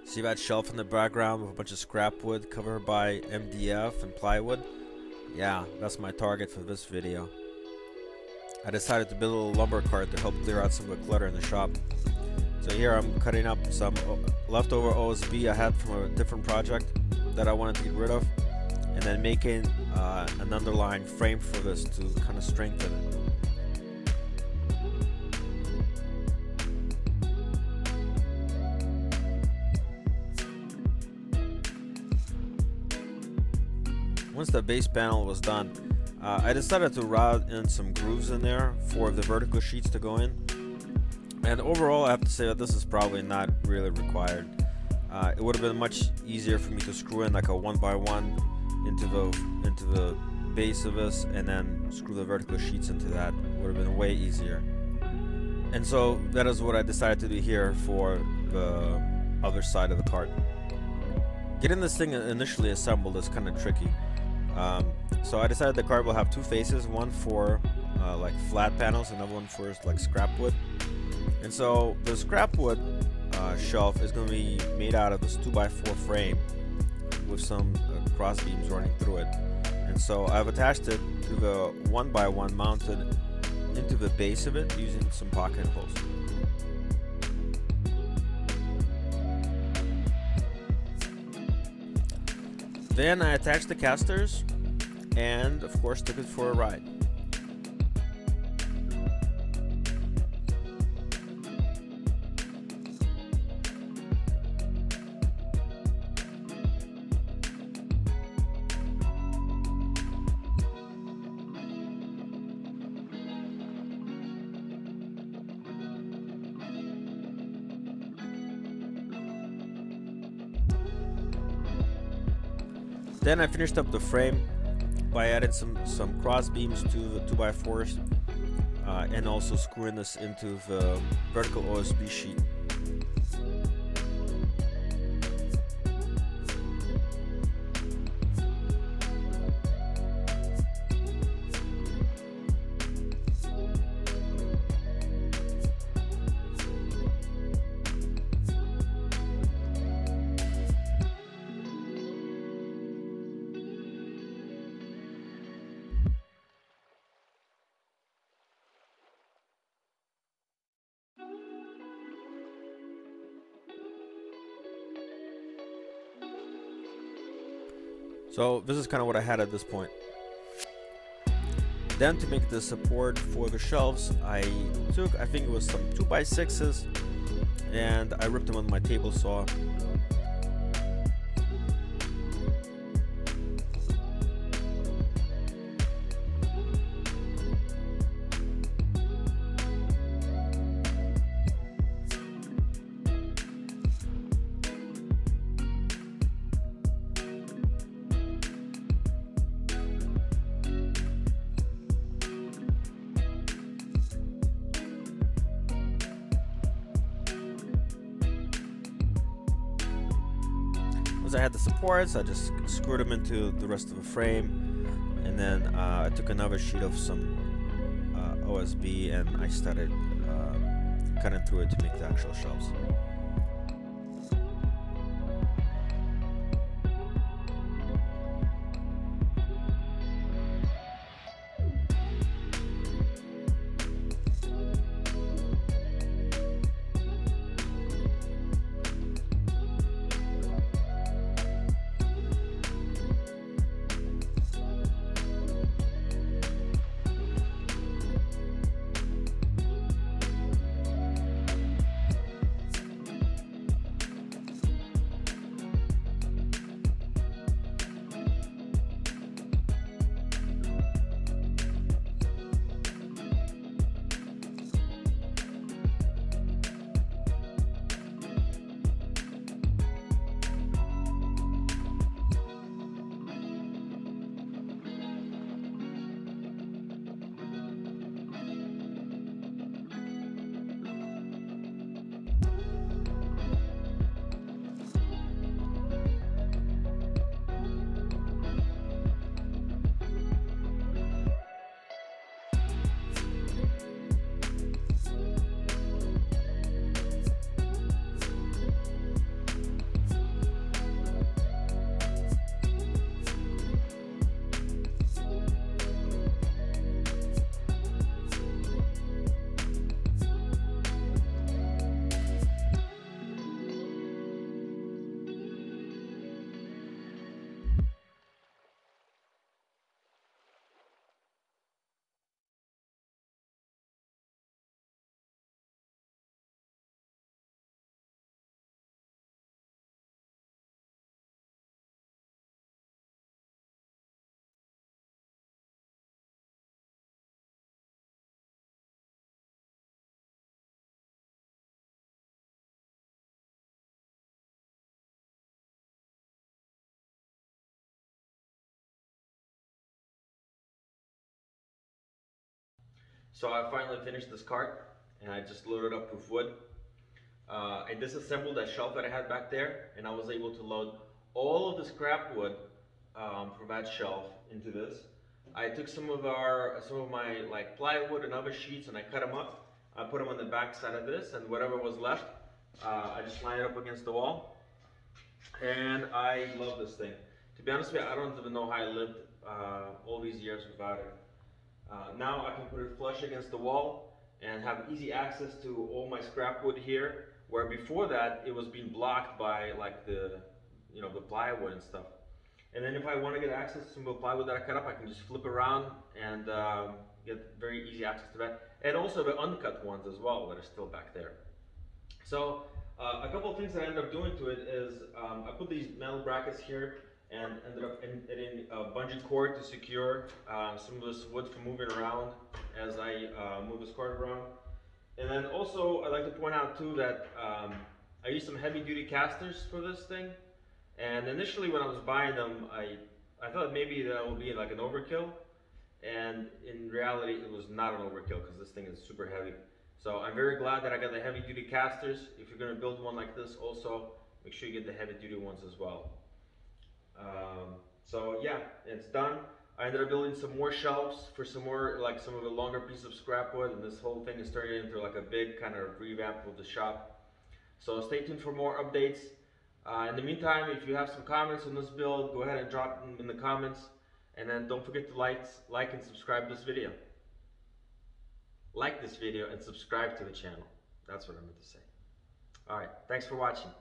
See that shelf in the background with a bunch of scrap wood covered by MDF and plywood? Yeah, that's my target for this video. I decided to build a little lumber cart to help clear out some of the clutter in the shop. So here I'm cutting up some leftover OSB I had from a different project that I wanted to get rid of, and then making an underlying frame for this to kind of strengthen it. Once the base panel was done, I decided to route in some grooves in there for the vertical sheets to go in. And overall, I have to say that this is probably not really required. It would have been much easier for me to screw in like a 1x1 into the base of this, and then screw the vertical sheets into that. It would have been way easier. And so that is what I decided to do here for the other side of the cart. Getting this thing initially assembled is kind of tricky. So I decided the cart will have two faces, one for like flat panels, another one for like scrap wood. And so the scrap wood shelf is going to be made out of this 2x4 frame with some cross beams running through it. And so I've attached it to the 1x1 mounted into the base of it using some pocket holes. Then I attached the casters and of course took it for a ride. Then I finished up the frame by adding some cross beams to the 2x4s and also screwing this into the vertical OSB sheet. So this is kind of what I had at this point. Then to make the support for the shelves, I think it was some 2x6s, and I ripped them with my table saw. Once I had the supports, I just screwed them into the rest of the frame, and then I took another sheet of some OSB and I started cutting through it to make the actual shelves. So I finally finished this cart, and I just loaded up with wood. I disassembled that shelf that I had back there, and I was able to load all of the scrap wood from that shelf into this. I took some of my like plywood and other sheets, and I cut them up. I put them on the back side of this, and whatever was left, I just lined it up against the wall. And I love this thing. To be honest with you, I don't even know how I lived all these years without it. Now I can put it flush against the wall and have easy access to all my scrap wood here, where before that it was being blocked by like the plywood and stuff. And then if I want to get access to some of the plywood that I cut up, I can just flip around and get very easy access to that. And also the uncut ones as well that are still back there. So a couple of things that I ended up doing to it is I put these metal brackets here and ended up adding a bungee cord to secure some of this wood from moving around as I move this cord around. And then also I'd like to point out too that I used some heavy duty casters for this thing. And initially when I was buying them, I thought maybe that would be like an overkill. And in reality it was not an overkill because this thing is super heavy. So I'm very glad that I got the heavy duty casters. If you're going to build one like this also, make sure you get the heavy duty ones as well. So yeah, it's done. I ended up building some more shelves for some more, like some of the longer pieces of scrap wood, and this whole thing is turning into like a big kind of revamp of the shop. So stay tuned for more updates. In the meantime, if you have some comments on this build, go ahead and drop them in the comments. And then don't forget to like and subscribe this video. Like this video and subscribe to the channel. That's what I meant to say. Alright, thanks for watching.